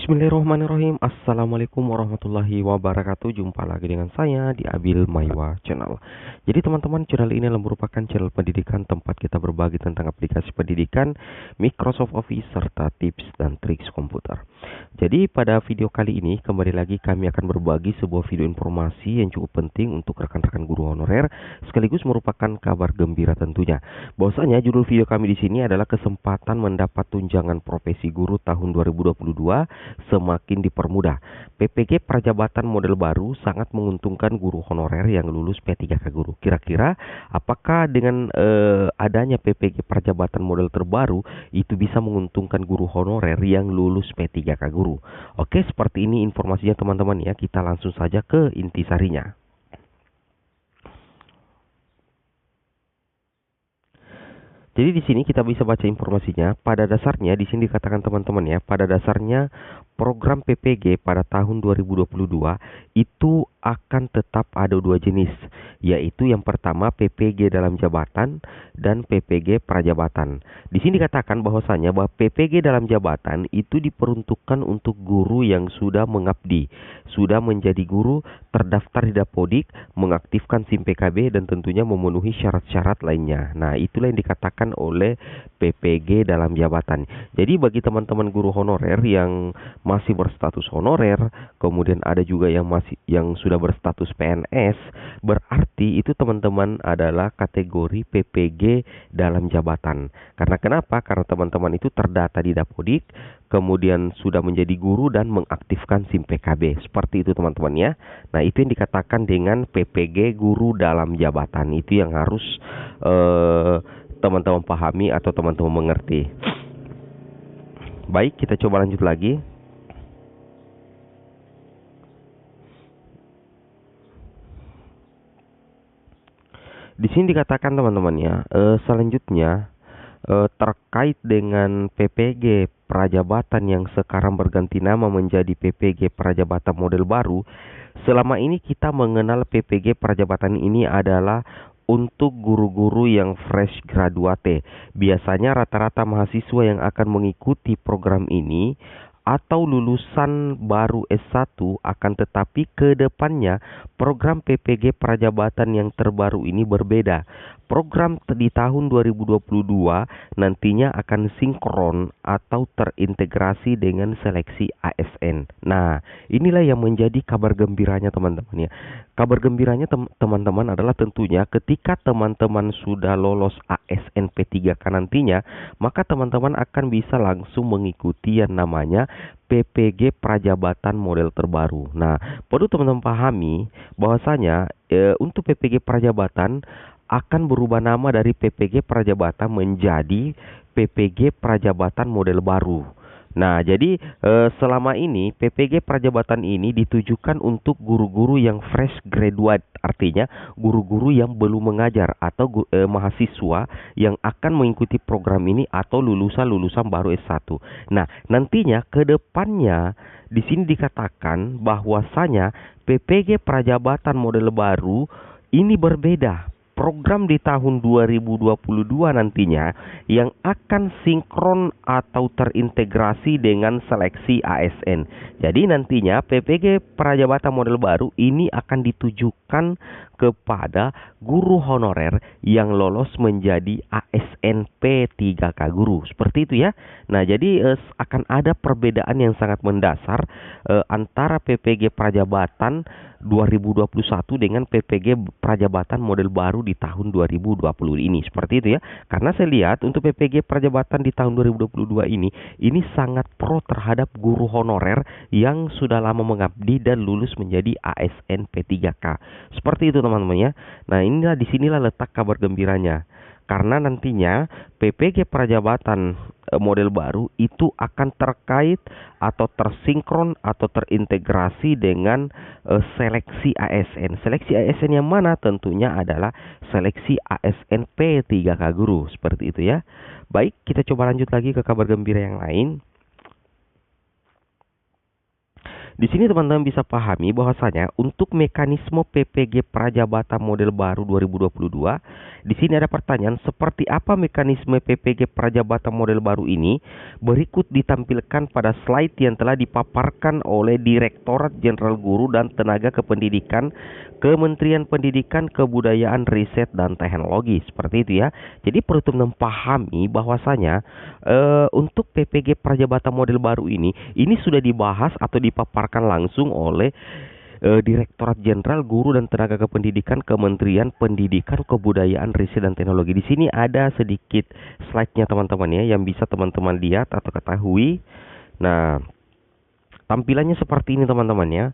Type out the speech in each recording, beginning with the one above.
Bismillahirrahmanirrahim. Assalamualaikum warahmatullahi wabarakatuh. Jumpa lagi dengan saya di Abil Maiwa Channel. Jadi teman-teman, channel ini adalah merupakan channel pendidikan tempat kita berbagi tentang aplikasi pendidikan, Microsoft Office, serta tips dan triks komputer. Jadi pada video kali ini kembali lagi kami akan berbagi sebuah video informasi yang cukup penting untuk rekan-rekan guru honorer, sekaligus merupakan kabar gembira tentunya. Bahwasanya judul video kami di sini adalah kesempatan mendapat tunjangan profesi guru tahun 2022 semakin dipermudah. PPG Prajabatan model baru sangat menguntungkan guru honorer yang lulus P3K Guru. Kira-kira apakah dengan adanya PPG Prajabatan model terbaru itu bisa menguntungkan guru honorer yang lulus P3K Guru? Oke, seperti ini informasinya teman-teman ya. Kita langsung saja ke intisarinya. Jadi di sini kita bisa baca informasinya. Pada dasarnya di sini dikatakan teman-teman ya, pada dasarnya program PPG pada tahun 2022 itu akan tetap ada dua jenis, yaitu yang pertama PPG dalam jabatan dan PPG prajabatan. Di sini dikatakan bahwasanya bahwa PPG dalam jabatan itu diperuntukkan untuk guru yang sudah mengabdi, sudah menjadi guru, terdaftar di Dapodik, mengaktifkan SIM PKB dan tentunya memenuhi syarat-syarat lainnya. Nah, itulah yang dikatakan oleh PPG dalam jabatan. Jadi bagi teman-teman guru honorer yang masih berstatus honorer, kemudian ada juga yang sudah berstatus PNS, berarti itu teman-teman adalah kategori PPG dalam jabatan. Karena kenapa? Karena teman-teman itu terdata di Dapodik, kemudian sudah menjadi guru dan mengaktifkan SIM PKB. Seperti itu teman-teman ya. Nah, itu yang dikatakan dengan PPG guru dalam jabatan. Itu yang harus teman-teman pahami atau teman-teman mengerti. Baik, kita coba lanjut lagi. Di sini dikatakan teman-teman ya, selanjutnya terkait dengan PPG Prajabatan yang sekarang berganti nama menjadi PPG Prajabatan model baru. Selama ini kita mengenal PPG Prajabatan ini adalah untuk guru-guru yang fresh graduate. Biasanya rata-rata mahasiswa yang akan mengikuti program ini atau lulusan baru S1, akan tetapi ke depannya program PPG Prajabatan yang terbaru ini berbeda. Program di tahun 2022 nantinya akan sinkron atau terintegrasi dengan seleksi ASN. Nah, inilah yang menjadi kabar gembiranya teman-teman ya. Kabar gembiranya teman-teman adalah tentunya ketika teman-teman sudah lolos ASN P3K nantinya, maka teman-teman akan bisa langsung mengikuti yang namanya PPG Prajabatan model terbaru. Nah, perlu teman-teman pahami bahwasanya untuk PPG Prajabatan akan berubah nama dari PPG Prajabatan menjadi PPG Prajabatan model baru. Nah, jadi selama ini PPG Prajabatan ini ditujukan untuk guru-guru yang fresh graduate, artinya guru-guru yang belum mengajar atau mahasiswa yang akan mengikuti program ini atau lulusan baru S1. Nah, nantinya ke depannya di sini dikatakan bahwasanya PPG Prajabatan model baru ini berbeda. Program di tahun 2022 nantinya yang akan sinkron atau terintegrasi dengan seleksi ASN. Jadi nantinya PPG Prajabatan model baru ini akan ditujukan kepada guru honorer yang lolos menjadi ASN P3K Guru. Seperti itu ya. Nah, jadi akan ada perbedaan yang sangat mendasar antara PPG Prajabatan 2021 dengan PPG Prajabatan model baru di tahun 2020 ini. Seperti itu ya. Karena saya lihat untuk PPG Prajabatan di tahun 2022 ini sangat pro terhadap guru honorer yang sudah lama mengabdi dan lulus menjadi ASN P3K. Seperti itu teman-teman ya. Nah, inilah disinilah letak kabar gembiranya. Karena nantinya PPG Prajabatan model baru itu akan terkait atau tersinkron atau terintegrasi dengan seleksi ASN. Seleksi ASN yang mana? Tentunya adalah seleksi ASN P3K Guru. Seperti itu ya. Baik, kita coba lanjut lagi ke kabar gembira yang lain. Di sini teman-teman bisa pahami bahwasanya untuk mekanisme PPG Prajabatan model baru 2022, di sini ada pertanyaan seperti apa mekanisme PPG Prajabatan model baru ini? Berikut ditampilkan pada slide yang telah dipaparkan oleh Direktorat Jenderal Guru dan Tenaga Kependidikan Kementerian Pendidikan, Kebudayaan, Riset dan Teknologi. Seperti itu ya. Jadi perlu teman-teman pahami bahwasanya untuk PPG Prajabatan model baru ini sudah dibahas atau dipaparkan langsung oleh Direktorat Jenderal Guru dan Tenaga Kependidikan Kementerian Pendidikan, Kebudayaan, Riset dan Teknologi. Di sini ada sedikit slide-nya teman-teman ya yang bisa teman-teman lihat atau ketahui. Nah, tampilannya seperti ini teman-teman ya.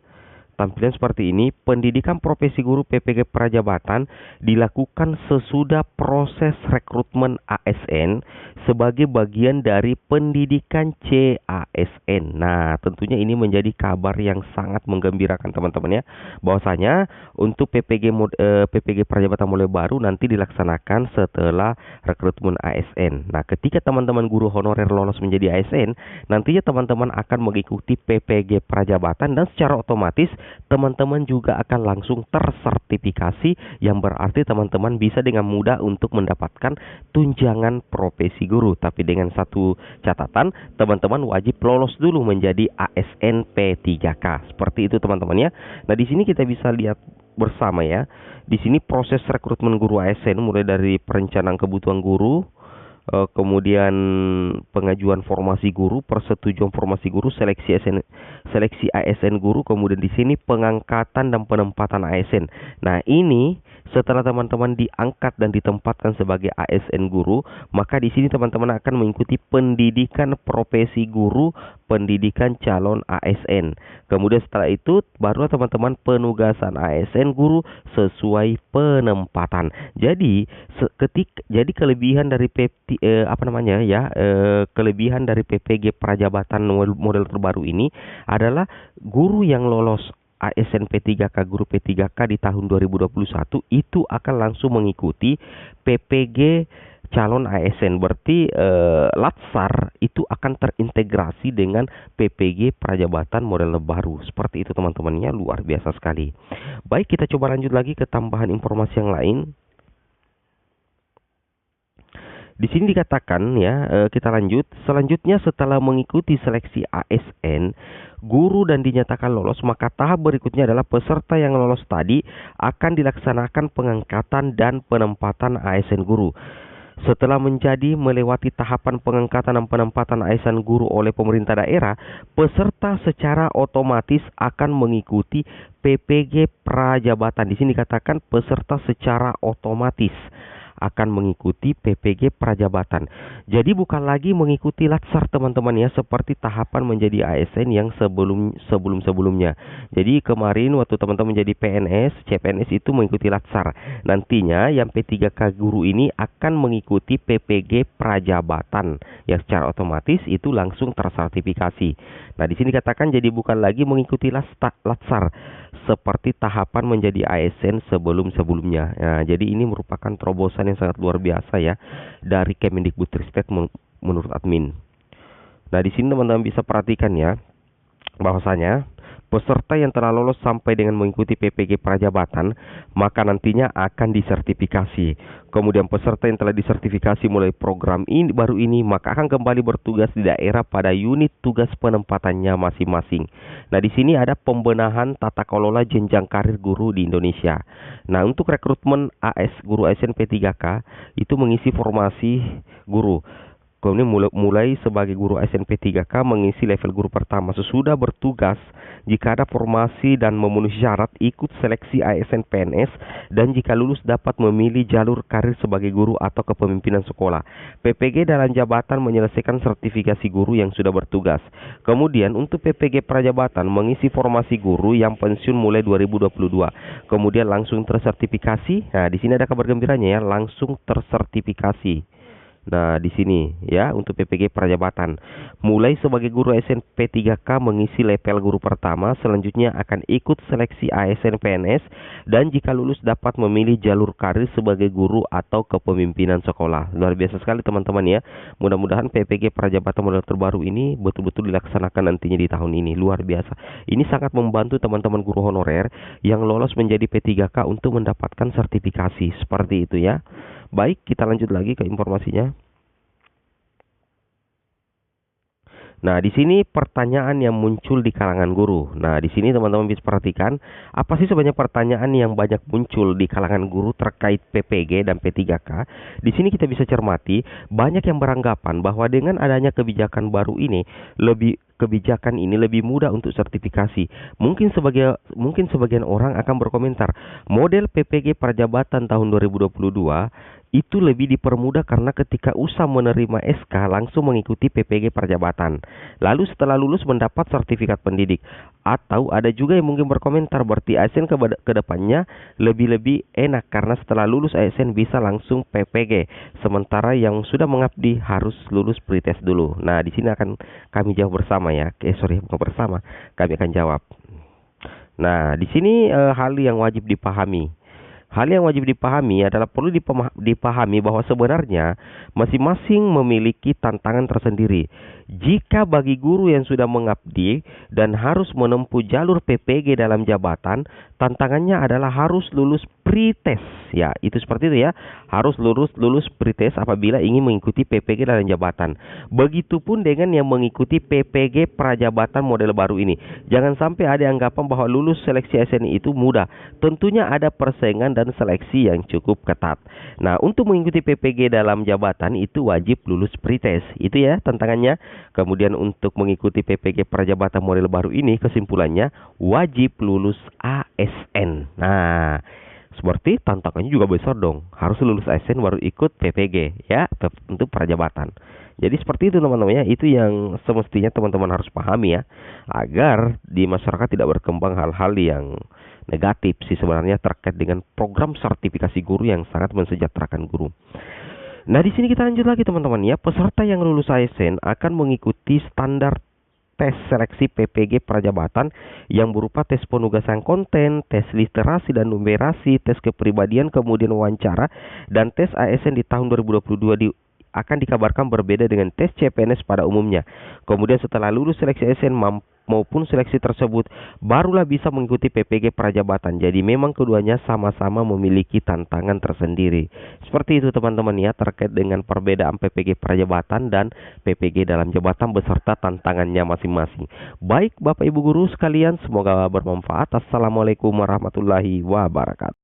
Tampilan seperti ini, pendidikan profesi guru PPG Prajabatan dilakukan sesudah proses rekrutmen ASN sebagai bagian dari pendidikan CASN. Nah, tentunya ini menjadi kabar yang sangat menggembirakan teman-teman ya. Bahwasanya untuk PPG Prajabatan mulai baru nanti dilaksanakan setelah rekrutmen ASN. Nah, ketika teman-teman guru honorer lolos menjadi ASN, nantinya teman-teman akan mengikuti PPG Prajabatan dan secara otomatis teman-teman juga akan langsung tersertifikasi, yang berarti teman-teman bisa dengan mudah untuk mendapatkan tunjangan profesi guru. Tapi dengan satu catatan, teman-teman wajib lolos dulu menjadi ASN P3K. Seperti itu teman-teman ya. Nah, di sini kita bisa lihat bersama ya. Di sini proses rekrutmen guru ASN mulai dari perencanaan kebutuhan guru, kemudian pengajuan formasi guru, persetujuan formasi guru, seleksi ASN guru, kemudian di sini pengangkatan dan penempatan ASN. Nah, ini setelah teman-teman diangkat dan ditempatkan sebagai ASN guru, maka di sini teman-teman akan mengikuti pendidikan profesi guru, pendidikan calon ASN. Kemudian setelah itu baru teman-teman penugasan ASN guru sesuai penempatan. Jadi kelebihan dari kelebihan dari PPG Prajabatan model terbaru ini adalah guru yang lolos ASN P3K, guru P3K di tahun 2021 itu akan langsung mengikuti PPG calon ASN. Berarti Latsar itu akan terintegrasi dengan PPG Prajabatan model baru. Seperti itu teman-temannya, luar biasa sekali. Baik, kita coba lanjut lagi ke tambahan informasi yang lain. Di sini dikatakan ya, kita lanjut. Selanjutnya setelah mengikuti seleksi ASN guru dan dinyatakan lolos, maka tahap berikutnya adalah peserta yang lolos tadi akan dilaksanakan pengangkatan dan penempatan ASN guru. Setelah melewati tahapan pengangkatan dan penempatan ASN guru oleh pemerintah daerah, peserta secara otomatis akan mengikuti PPG Prajabatan. Di sini dikatakan peserta secara otomatis akan mengikuti PPG Prajabatan. Jadi bukan lagi mengikuti Latsar teman-teman ya, seperti tahapan menjadi ASN yang sebelum-sebelumnya. Jadi kemarin waktu teman-teman menjadi PNS, CPNS itu mengikuti Latsar. Nantinya yang P3K guru ini akan mengikuti PPG Prajabatan yang secara otomatis itu langsung tersertifikasi. Nah, di sini katakan jadi bukan lagi mengikuti Latsar seperti tahapan menjadi ASN sebelum-sebelumnya. Nah, jadi ini merupakan terobosan yang sangat luar biasa ya dari Kemendikbudristek menurut admin. Nah, di sini teman-teman bisa perhatikan ya bahwasanya peserta yang telah lolos sampai dengan mengikuti PPG Prajabatan maka nantinya akan disertifikasi. Kemudian peserta yang telah disertifikasi mulai program ini baru ini maka akan kembali bertugas di daerah pada unit tugas penempatannya masing-masing. Nah, di sini ada pembenahan tata kelola jenjang karir guru di Indonesia. Nah, untuk rekrutmen guru ASN P3K itu mengisi formasi guru. Kemudian mulai sebagai guru ASN P3K mengisi level guru pertama. Sesudah bertugas, jika ada formasi dan memenuhi syarat, ikut seleksi ASN PNS, dan jika lulus dapat memilih jalur karir sebagai guru atau kepemimpinan sekolah. PPG dalam jabatan menyelesaikan sertifikasi guru yang sudah bertugas. Kemudian untuk PPG Prajabatan mengisi formasi guru yang pensiun mulai 2022. Kemudian langsung tersertifikasi. Nah, di sini ada kabar gembiranya ya, langsung tersertifikasi. Nah, di sini ya untuk PPG Prajabatan. Mulai sebagai guru ASN P3K mengisi level guru pertama, selanjutnya akan ikut seleksi ASN PNS dan jika lulus dapat memilih jalur karir sebagai guru atau kepemimpinan sekolah. Luar biasa sekali teman-teman ya. Mudah-mudahan PPG Prajabatan model terbaru ini betul-betul dilaksanakan nantinya di tahun ini. Luar biasa. Ini sangat membantu teman-teman guru honorer yang lolos menjadi P3K untuk mendapatkan sertifikasi. Seperti itu ya. Baik, kita lanjut lagi ke informasinya. Nah, di sini pertanyaan yang muncul di kalangan guru. Nah, di sini teman-teman bisa perhatikan, apa sih sebenarnya pertanyaan yang banyak muncul di kalangan guru terkait PPG dan P3K. Di sini kita bisa cermati, banyak yang beranggapan bahwa dengan adanya kebijakan baru ini, kebijakan ini lebih mudah untuk sertifikasi. Mungkin sebagian orang akan berkomentar, model PPG Prajabatan tahun 2022 itu lebih dipermudah karena ketika usah menerima SK langsung mengikuti PPG Prajabatan. Lalu setelah lulus mendapat sertifikat pendidik. Atau ada juga yang mungkin berkomentar berarti ASN ke depannya lebih enak karena setelah lulus ASN bisa langsung PPG. Sementara yang sudah mengabdi harus lulus pretest dulu. Nah, di sini akan kami jawab bersama ya. Bukan bersama. Kami akan jawab. Nah, di sini hal yang wajib dipahami. Hal yang wajib dipahami adalah perlu dipahami bahwa sebenarnya masing-masing memiliki tantangan tersendiri. Jika bagi guru yang sudah mengabdi dan harus menempuh jalur PPG dalam jabatan, tantangannya adalah harus lulus pretest. Ya, itu seperti itu ya. Harus lulus pretest apabila ingin mengikuti PPG dalam jabatan. Begitupun dengan yang mengikuti PPG Prajabatan model baru ini. Jangan sampai ada anggapan bahwa lulus seleksi SNI itu mudah. Tentunya ada persaingan dan seleksi yang cukup ketat. Nah, untuk mengikuti PPG dalam jabatan itu wajib lulus pretest. Itu ya tantangannya. Kemudian untuk mengikuti PPG Prajabatan model baru ini kesimpulannya wajib lulus ASN. Nah, seperti tantangannya juga besar dong. Harus lulus ASN baru ikut PPG ya untuk Prajabatan. Jadi seperti itu teman-teman ya. Itu yang semestinya teman-teman harus pahami ya. Agar di masyarakat tidak berkembang hal-hal yang negatif sih sebenarnya terkait dengan program sertifikasi guru yang sangat mensejahterakan guru. Nah, di sini kita lanjut lagi teman-teman ya. Peserta yang lulus ASN akan mengikuti standar tes seleksi PPG Prajabatan yang berupa tes penugasan konten, tes literasi dan numerasi, tes kepribadian, kemudian wawancara, dan tes ASN di tahun 2022 akan dikabarkan berbeda dengan tes CPNS pada umumnya. Kemudian setelah lulus seleksi ASN maupun seleksi tersebut, barulah bisa mengikuti PPG Prajabatan. Jadi memang keduanya sama-sama memiliki tantangan tersendiri. Seperti itu teman-teman ya, terkait dengan perbedaan PPG Prajabatan dan PPG dalam jabatan beserta tantangannya masing-masing. Baik Bapak Ibu Guru sekalian, semoga bermanfaat. Assalamualaikum warahmatullahi wabarakatuh.